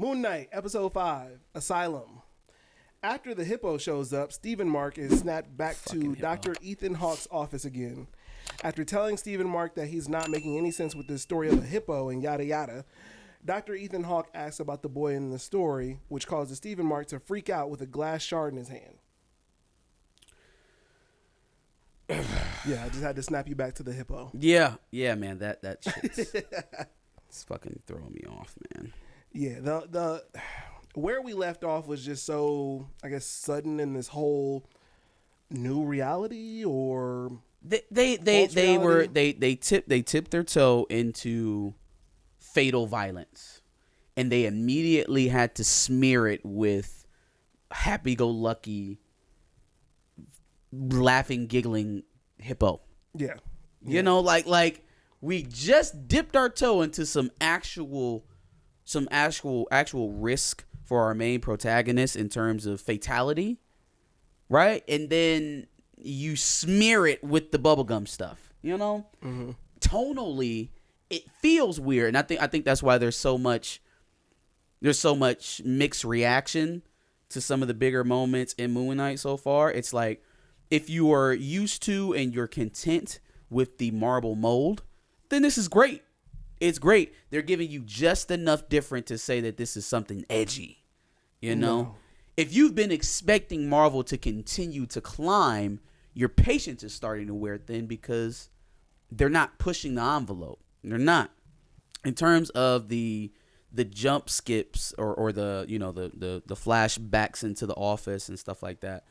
Moon Knight, episode 5, Asylum. After the hippo shows up, Stephen Marc is snapped back to Dr. Ethan Hawke's office again. After telling Stephen Marc that he's not making any sense with the story of a hippo and yada yada, Dr. Ethan Hawke asks about the boy in the story, which causes Stephen Marc to freak out with a glass shard in his hand. Yeah, I just had to snap you back to the hippo. Yeah, man, that shit's it's fucking throwing me off, man. Yeah, the where we left off was just so, I guess, sudden in this whole new reality, or they tipped their toe into fatal violence, and they immediately had to smear it with happy-go-lucky, laughing, giggling hippo. Yeah. You know, like we just dipped our toe into some actual risk for our main protagonist in terms of fatality, right? And then you smear it with the bubblegum stuff, you know? Mm-hmm. Tonally, it feels weird, and I think that's why there's so much mixed reaction to some of the bigger moments in Moon Knight so far. It's like, if you are used to and you're content with the Marvel mold, then this is great. It's great. They're giving you just enough different to say that this is something edgy, you know? No. If you've been expecting Marvel to continue to climb, your patience is starting to wear thin because they're not pushing the envelope. They're not. In terms of the jump skips or the, you know, the flashbacks into the office and stuff like that,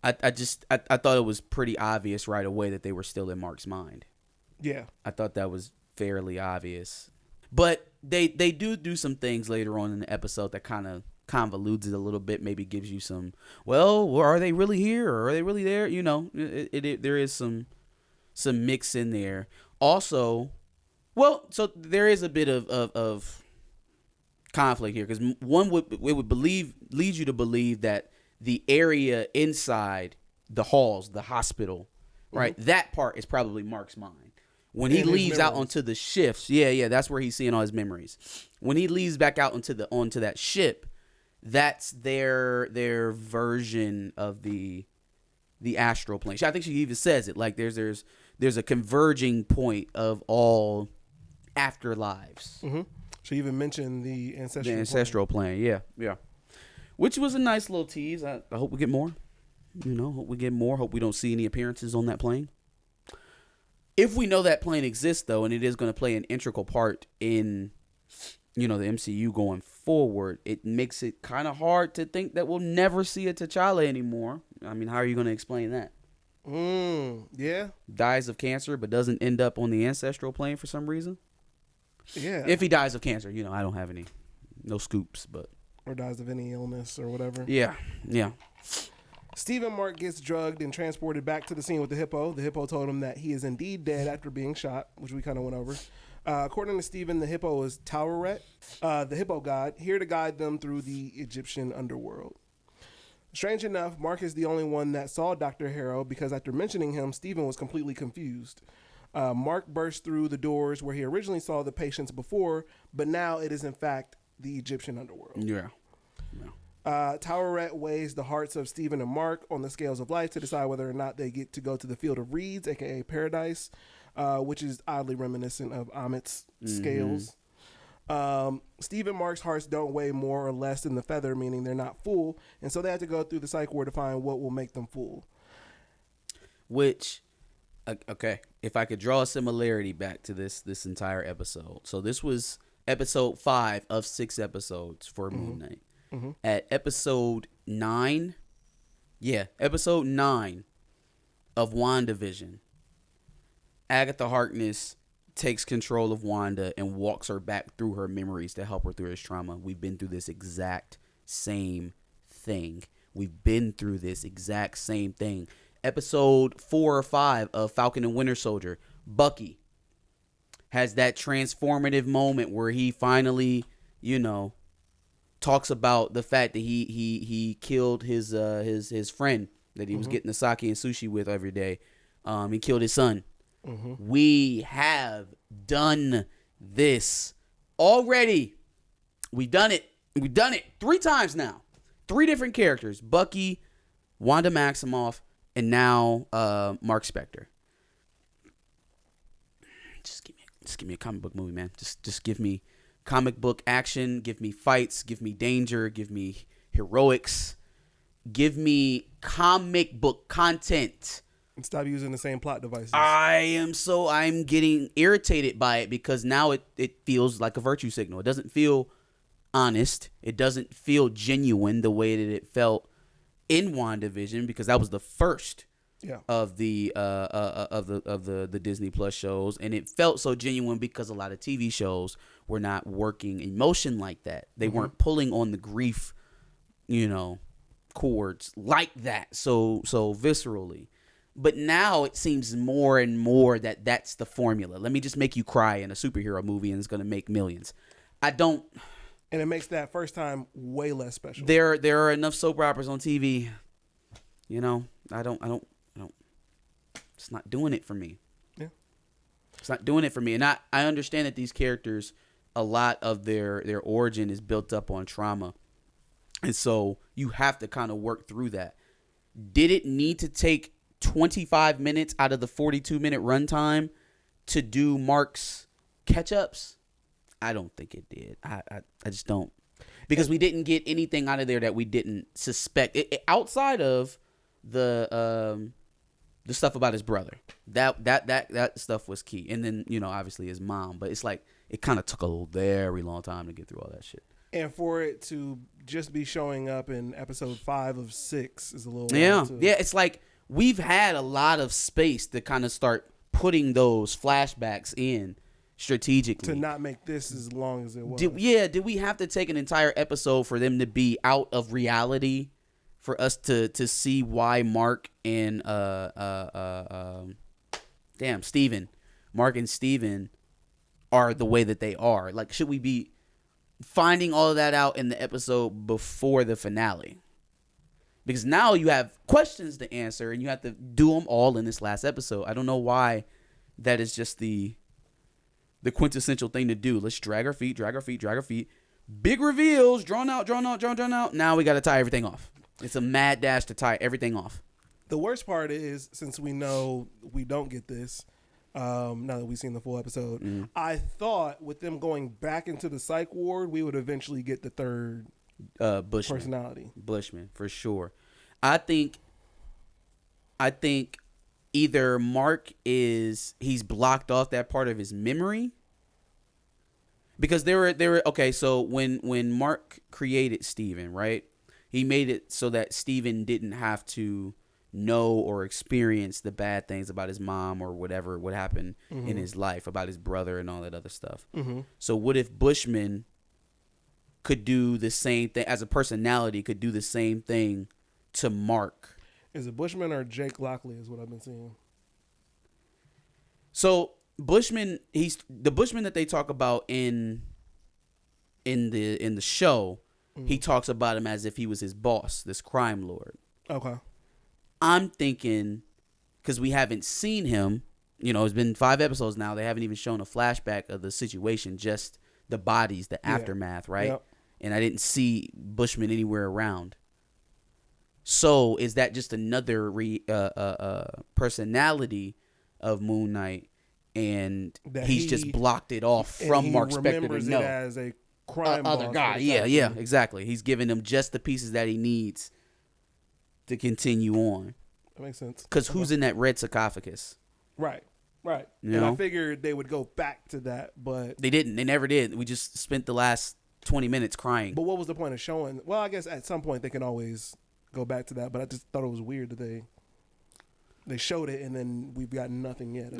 I thought it was pretty obvious right away that they were still in Mark's mind. Yeah. I thought that was fairly obvious. But they do some things later on in the episode that kind of convolutes it a little bit, maybe gives you some, well, are they really here or are they really there? You know, there is some mix in there. Also, well, so there is a bit of conflict here, because one would lead you to believe that the area inside the halls, the hospital, right, mm-hmm. that part is probably Mark's mind. When he leaves out onto the shifts, yeah, that's where he's seeing all his memories. When he leaves back out onto that ship, that's their version of the astral plane. I think she even says it, like there's a converging point of all afterlives. Mm-hmm. She even mentioned the ancestral plane. Yeah, which was a nice little tease. I hope we get more. Hope we don't see any appearances on that plane. If we know that plane exists, though, and it is going to play an integral part in, you know, the MCU going forward, it makes it kind of hard to think that we'll never see a T'Challa anymore. I mean, how are you going to explain that? Yeah. Dies of cancer, but doesn't end up on the ancestral plane for some reason? Yeah. If he dies of cancer, you know, I don't have no scoops, but. Or dies of any illness or whatever. Yeah. Stephen Marc gets drugged and transported back to the scene with the hippo. The hippo told him that he is indeed dead after being shot, which we kind of went over. According to Stephen, the hippo is Taweret, the hippo god, here to guide them through the Egyptian underworld. Strange enough, Marc is the only one that saw Dr. Harrow, because after mentioning him, Stephen was completely confused. Marc burst through the doors where he originally saw the patients before, but now it is in fact the Egyptian underworld. Yeah. Taweret weighs the hearts of Stephen and Marc on the scales of life to decide whether or not they get to go to the field of reeds, aka paradise, which is oddly reminiscent of Amit's scales. Stephen Marc's hearts don't weigh more or less than the feather, meaning they're not full, and so they have to go through the psych ward to find what will make them full. Which, okay, if I could draw a similarity back to this entire episode. So this was episode 5 of 6 episodes for Moon Knight. Mm-hmm. At episode 9 of WandaVision, Agatha Harkness takes control of Wanda and walks her back through her memories to help her through this trauma. We've been through this exact same thing. Episode 4 or 5 of Falcon and Winter Soldier, Bucky has that transformative moment where he finally, you know, talks about the fact that he killed his friend that he was getting the sake and sushi with every day. He killed his son. Mm-hmm. We have done this already. We've done it. We've done it 3 times now. 3 different characters: Bucky, Wanda Maximoff, and now Marc Spector. Just give me a comic book movie, man. Just give me comic book action. Give me fights. Give me danger. Give me heroics. Give me comic book content. And stop using the same plot devices. I'm getting irritated by it because now it feels like a virtue signal. It doesn't feel honest. It doesn't feel genuine the way that it felt in WandaVision, because that was the first of the Disney Plus shows, and it felt so genuine because a lot of TV shows were not working emotion like that. They weren't pulling on the grief, chords like that so viscerally. But now it seems more and more that that's the formula. Let me just make you cry in a superhero movie and it's going to make millions. And it makes that first time way less special. There are enough soap operas on TV. I don't it's not doing it for me. Yeah. It's not doing it for me. And I understand that these characters, a lot of their origin is built up on trauma. And so you have to kind of work through that. Did it need to take 25 minutes out of the 42-minute runtime to do Mark's catch-ups? I don't think it did. I just don't. Because we didn't get anything out of there that we didn't suspect. Outside of the stuff about his brother. That stuff was key. And then, obviously his mom. But it's like it kind of took a very long time to get through all that shit. And for it to just be showing up in episode 5 of 6 is a little wild too. Yeah, it's like we've had a lot of space to kind of start putting those flashbacks in strategically. To not make this as long as it was. Did we have to take an entire episode for them to be out of reality for us to see why Mark and Mark and Steven are the way that they are? Like, should we be finding all of that out in the episode before the finale? Because now you have questions to answer and you have to do them all in this last episode. I don't know why that is just the quintessential thing to do. Let's drag our feet. Big reveals, drawn out. Now we got to tie everything off. It's a mad dash to tie everything off. The worst part is, since we know we don't get this, now that we've seen the full episode, I thought with them going back into the psych ward, we would eventually get the third personality. Bushman, for sure. I think either Mark he's blocked off that part of his memory. Because there were okay, so when Mark created Steven, right? He made it so that Steven didn't have to know or experience the bad things about his mom or whatever would happen in his life, about his brother and all that other stuff. So what if Bushman could do the same thing as a personality, could do the same thing to Mark? Is it Bushman or Jake Lockley is what I've been seeing. So Bushman, he's the Bushman that they talk about in the show. He talks about him as if he was his boss, this crime lord. Okay. I'm thinking, because we haven't seen him, it's been 5 episodes now. They haven't even shown a flashback of the situation, just the bodies, the aftermath, right? Yep. And I didn't see Bushman anywhere around. So is that just another personality of Moon Knight, and he's just blocked it off from Marc Spector to know? It as a crime other guy. Yeah, exactly. He's giving him just the pieces that he needs to continue on. That makes sense. Because who's in that red sarcophagus? Right. And I figured they would go back to that, but they didn't. They never did. We just spent the last 20 minutes crying. But what was the point of showing? Well, I guess at some point they can always go back to that, but I just thought it was weird that they showed it and then we've got nothing yet.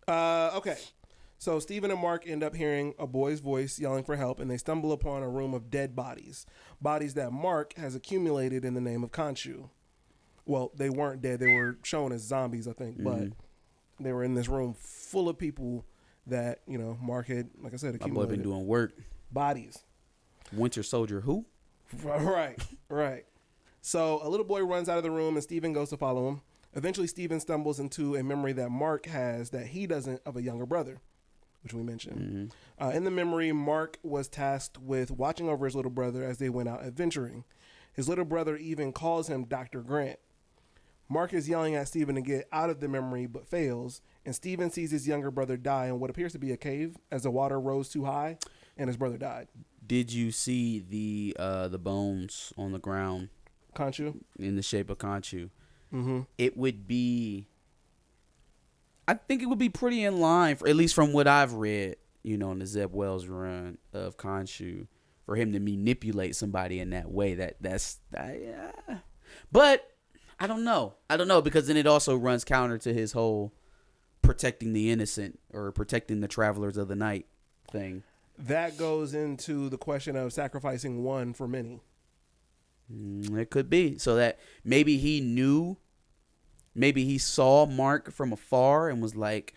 Okay. So Steven and Mark end up hearing a boy's voice yelling for help, and they stumble upon a room of dead bodies that Mark has accumulated in the name of Khonshu. Well, they weren't dead. They were shown as zombies, I think, but they were in this room full of people that, Mark had, like I said, accumulated. My boy been doing work. Bodies. Winter Soldier who? Right. So a little boy runs out of the room, and Steven goes to follow him. Eventually, Steven stumbles into a memory that Mark has that he doesn't, of a younger brother. which we mentioned. In the memory, Marc was tasked with watching over his little brother as they went out adventuring. His little brother even calls him Dr. Grant. Marc is yelling at Steven to get out of the memory, but fails, and Steven sees his younger brother die in what appears to be a cave as the water rose too high, and his brother died. Did you see the bones on the ground? Khonshu? In the shape of Khonshu. Mm-hmm. It would be... I think it would be pretty in line, for, at least from what I've read, in the Zeb Wells run of Khonshu, for him to manipulate somebody in that way. Yeah. But I don't know. Because then it also runs counter to his whole protecting the innocent or protecting the travelers of the night thing. That goes into the question of sacrificing one for many. It could be. So that maybe he knew, maybe he saw Marc from afar and was like,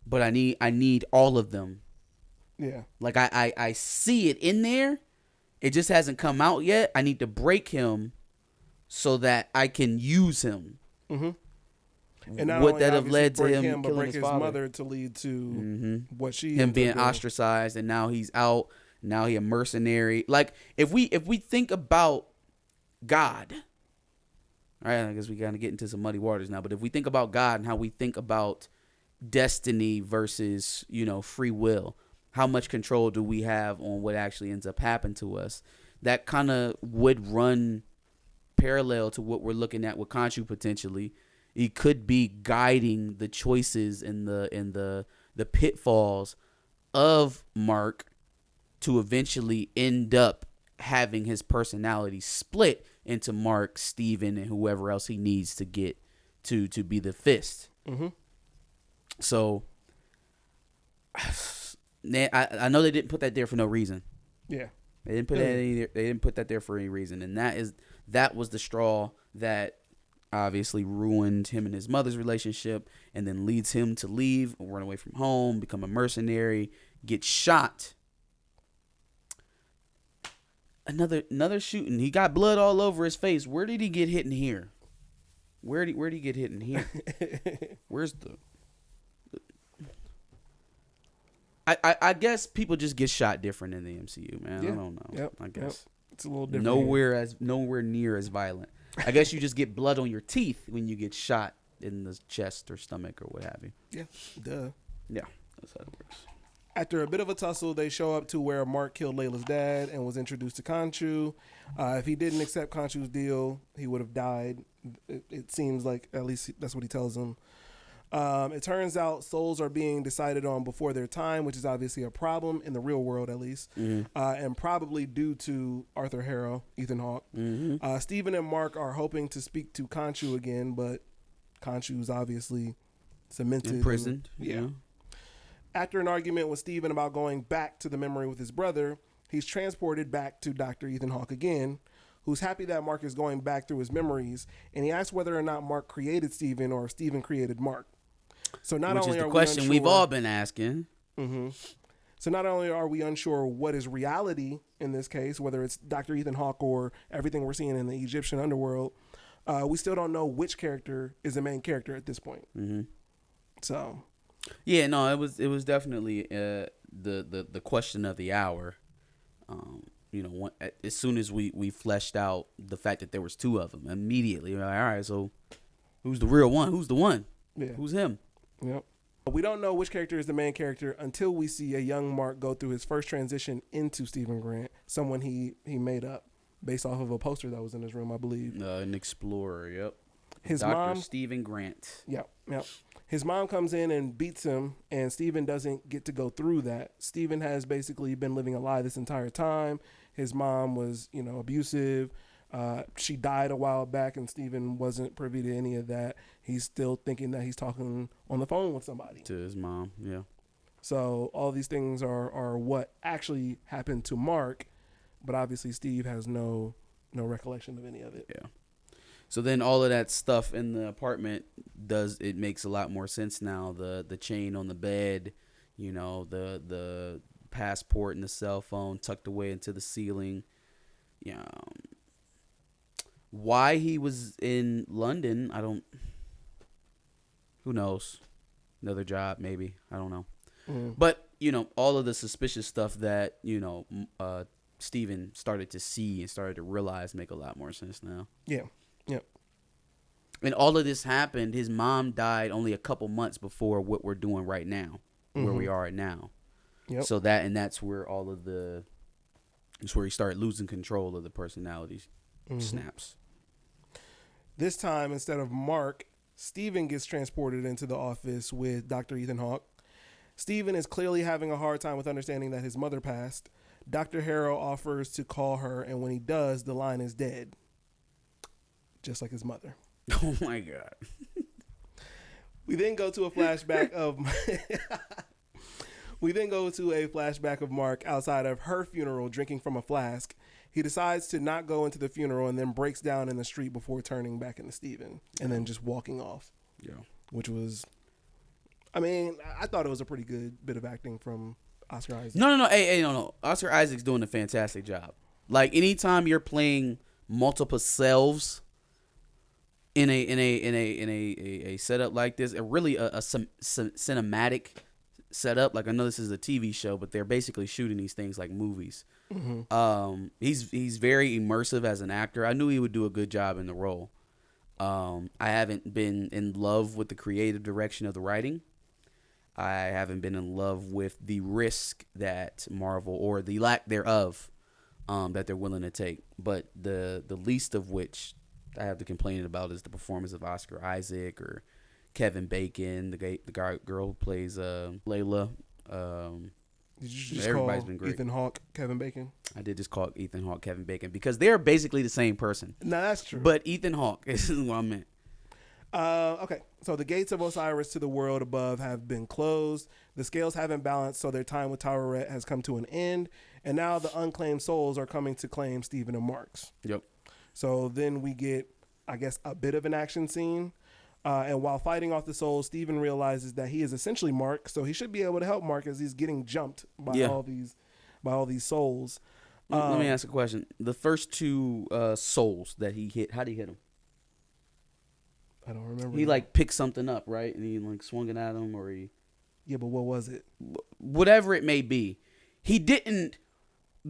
but I need all of them. Yeah. Like I see it in there. It just hasn't come out yet. I need to break him so that I can use him. Mm-hmm. And not would only that have led to him but killing break his father? mother to lead to what she him being doing. ostracized, and now he's out. Now he a mercenary. Like if we think about God, all right, I guess we gotta get into some muddy waters now. But if we think about God and how we think about destiny versus free will, how much control do we have on what actually ends up happening to us? That kind of would run parallel to what we're looking at with Khonshu potentially. He could be guiding the choices and the pitfalls of Marc to eventually end up having his personality split into Marc, Steven, and whoever else he needs to get to be the fist. Mm-hmm. So, I know they didn't put that there for no reason. Yeah, they didn't put they didn't put that there for any reason, and that was the straw that obviously ruined him and his mother's relationship, and then leads him to leave, run away from home, become a mercenary, get shot. Another shooting. He got blood all over his face. Where did he get hit in here? Where did he get hit in here? Where's the? I guess people just get shot different in the MCU, man. Yeah. I don't know. Yep. I guess it's a little different. Nowhere near as violent. I guess you just get blood on your teeth when you get shot in the chest or stomach or what have you. Yeah. Duh. Yeah, that's how it works. After a bit of a tussle, they show up to where Marc killed Layla's dad and was introduced to Khonshu. If he didn't accept Khonshu's deal, he would have died. It seems like, at least that's what he tells him. It turns out souls are being decided on before their time, which is obviously a problem in the real world, at least, and probably due to Arthur Harrow, Ethan Hawke. Steven and Marc are hoping to speak to Khonshu again, but Khonshu's obviously cemented. Imprisoned. Yeah. After an argument with Steven about going back to the memory with his brother, he's transported back to Dr. Ethan Hawke again, who's happy that Marc is going back through his memories, and he asks whether or not Marc created Steven or if Steven created Marc. So not Which only is the are question we we've unsure, all been asking. So not only are we unsure what is reality in this case, whether it's Dr. Ethan Hawke or everything we're seeing in the Egyptian underworld, we still don't know which character is the main character at this point. So, yeah, no, it was definitely the question of the hour. As soon as we fleshed out the fact that there was two of them, immediately we're like, all right, so who's the real one? Who's the one? Yeah. Who's him? Yep. We don't know which character is the main character until we see a young Marc go through his first transition into Steven Grant, someone he made up based off of a poster that was in his room, I believe. An explorer, yep. His Dr. mom, Steven Grant. Yep. His mom comes in and beats him, and Steven doesn't get to go through that. Steven has basically been living a lie this entire time. His mom was, abusive. She died a while back, and Steven wasn't privy to any of that. He's still thinking that he's talking on the phone with somebody. To his mom, yeah. So all these things are what actually happened to Marc, but obviously Steve has no recollection of any of it. Yeah. So then all of that stuff in the apartment makes a lot more sense now. The chain on the bed, the passport and the cell phone tucked away into the ceiling. Yeah. Why he was in London, who knows? Another job, maybe. I don't know. But all of the suspicious stuff that, Steven started to see and started to realize make a lot more sense now. Yeah. Yep. And all of this happened. His mom died only a couple months before what we're doing right now, where we are now. Yep. So that's where it's where he started losing control of the personality snaps. This time, instead of Marc, Steven gets transported into the office with Dr. Ethan Hawke. Steven is clearly having a hard time with understanding that his mother passed. Dr. Harrow offers to call her, and when he does, the line is dead. Just like his mother. Oh, my God. We then go to a flashback of... Marc outside of her funeral drinking from a flask. He decides to not go into the funeral and then breaks down in the street before turning back into Steven and then just walking off. Yeah. Which was, I thought it was a pretty good bit of acting from Oscar Isaac. No. Hey, no. Oscar Isaac's doing a fantastic job. Like, anytime you're playing multiple selves in a setup like this, really a cinematic setup. Like, I know this is a TV show, but they're basically shooting these things like movies. He's very immersive as an actor. I knew he would do a good job in the role. I haven't been in love with the creative direction of the writing. I haven't been in love with the risk that Marvel, or the lack thereof, that they're willing to take. But the least of which I have to complain about is the performance of Oscar Isaac or Kevin Bacon, the girl who plays Layla. Did you just call Ethan Hawke Kevin Bacon? I did just call Ethan Hawke Kevin Bacon because they're basically the same person. No, that's true. But Ethan Hawke is what I meant. Okay, so the gates of Osiris to the world above have been closed. The scales haven't balanced, so their time with Taweret has come to an end. And now the unclaimed souls are coming to claim Steven and Marc's. Yep. So then we get, I guess, a bit of an action scene. And while fighting off the souls, Steven realizes that he is essentially Marc, so he should be able to help Marc as he's getting jumped by all these souls. Let me ask a question. The first two souls that he hit, how did he hit them? I don't remember. He picked something up, right? And he swung it at him, or he... Yeah, but what was it? Whatever it may be. He didn't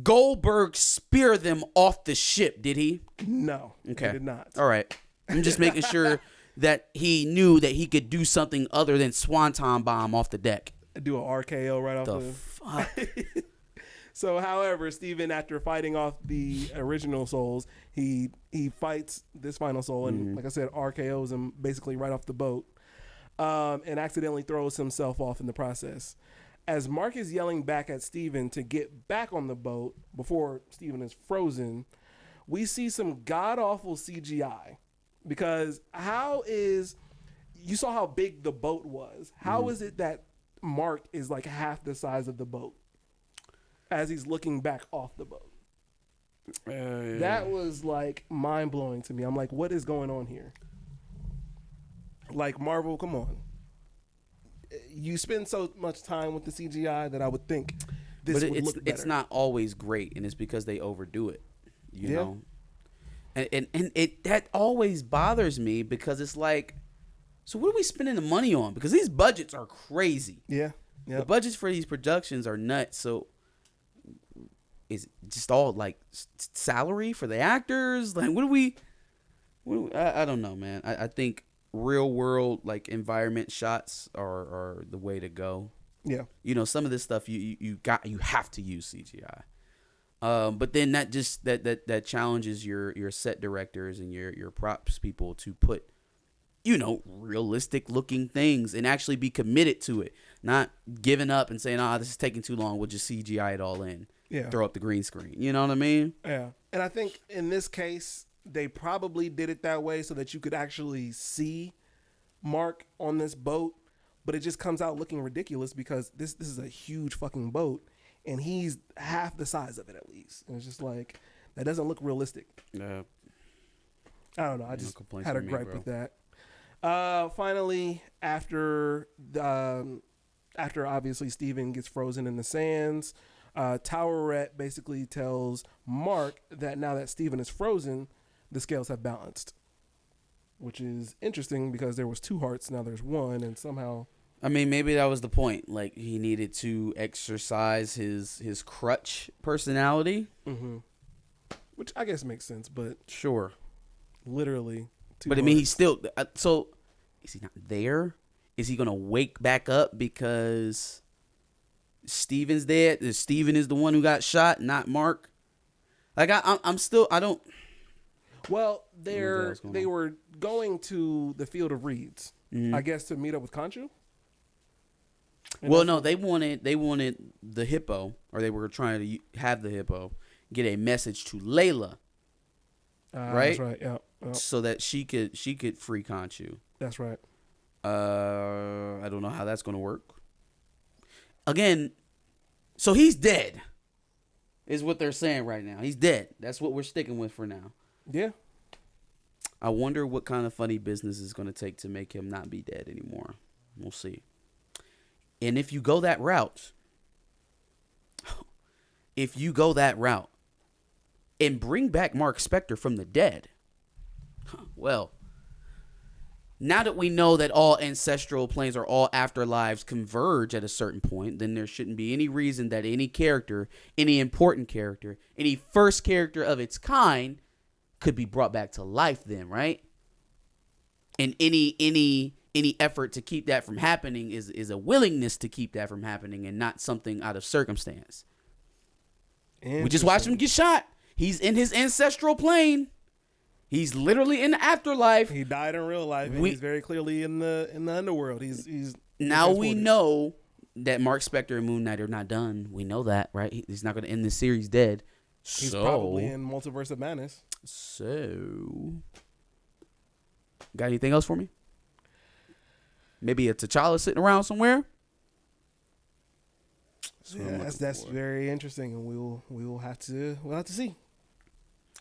Goldberg spear them off the ship, did he? No, okay. He did not. All right. I'm just making sure that he knew that he could do something other than Swanton bomb off the deck. Do an RKO right off the... fuck? So, however, Steven, after fighting off the original souls, he fights this final soul and, like I said, RKOs him basically right off the boat, and accidentally throws himself off in the process. As Marc is yelling back at Steven to get back on the boat before Steven is frozen, we see some god-awful CGI. Because you saw how big the boat was. How is it that Marc is like half the size of the boat as he's looking back off the boat? That was like mind blowing to me. I'm like, what is going on here? Like, Marvel, come on. You spend so much time with the CGI that I would think this would look better. It's not always great, and it's because they overdo it. You know? And it that always bothers me because it's like, so what are we spending the money on? Because these budgets are crazy. Yeah. The budgets for these productions are nuts. So is it just all like salary for the actors? Like, I don't know, man. I think real world environment shots are the way to go. Yeah. Some of this stuff you have to use CGI. But then that challenges your set directors and your props people to put, realistic looking things and actually be committed to it, not giving up and saying, this is taking too long. We'll just CGI it all in. Yeah. Throw up the green screen. You know what I mean? Yeah. And I think in this case, they probably did it that way so that you could actually see Marc on this boat, but it just comes out looking ridiculous because this is a huge fucking boat. And he's half the size of it, at least. And it's just like, that doesn't look realistic. Yeah. I don't know. I just had a gripe with that. Finally, after obviously Steven gets frozen in the sands, Taweret basically tells Marc that now that Steven is frozen, the scales have balanced. Which is interesting because there was 2 hearts, now there's 1, and somehow... I mean, maybe that was the point. Like, he needed to exercise his crutch personality. Mm-hmm. Which I guess makes sense, but Sure. literally. But I mean, he's still. So, is he not there? Is he gonna wake back up because Steven's dead? Steven is the one who got shot, not Marc. Like, I'm still. I don't. Well, they were going to the Field of Reeds, I guess, to meet up with Khonshu. Well, no, they wanted the hippo, or they were trying to have the hippo get a message to Layla, right? That's right. Yeah. So that she could free Khonshu. That's right. I don't know how that's gonna work. Again, so he's dead, is what they're saying right now. He's dead. That's what we're sticking with for now. Yeah. I wonder what kind of funny business is going to take to make him not be dead anymore. We'll see. And if you go that route, and bring back Marc Spector from the dead, well, now that we know that all ancestral planes or all afterlives converge at a certain point, then there shouldn't be any reason that any character, any important character, any first character of its kind could be brought back to life then, right? And any effort to keep that from happening is a willingness to keep that from happening and not something out of circumstance. We just watched him get shot. He's in his ancestral plane. He's literally in the afterlife. He died in real life, and he's very clearly in the underworld. He's now we know that Marc Spector and Moon Knight are not done. We know that, right? He's not going to end this series dead. He's probably in Multiverse of Madness. So, got anything else for me? Maybe a T'Challa sitting around somewhere. Yeah, that's very interesting, and we will have to see.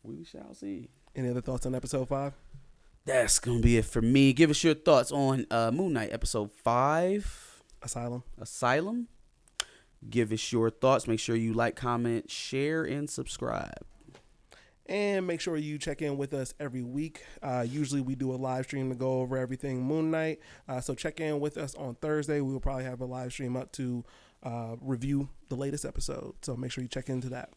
We shall see. Any other thoughts on episode 5? That's gonna be it for me. Give us your thoughts on Moon Knight episode 5, Asylum. Give us your thoughts. Make sure you like, comment, share, and subscribe. And make sure you check in with us every week. Usually we do a live stream to go over everything Moon Knight. So check in with us on Thursday. We will probably have a live stream up to review the latest episode. So make sure you check into that.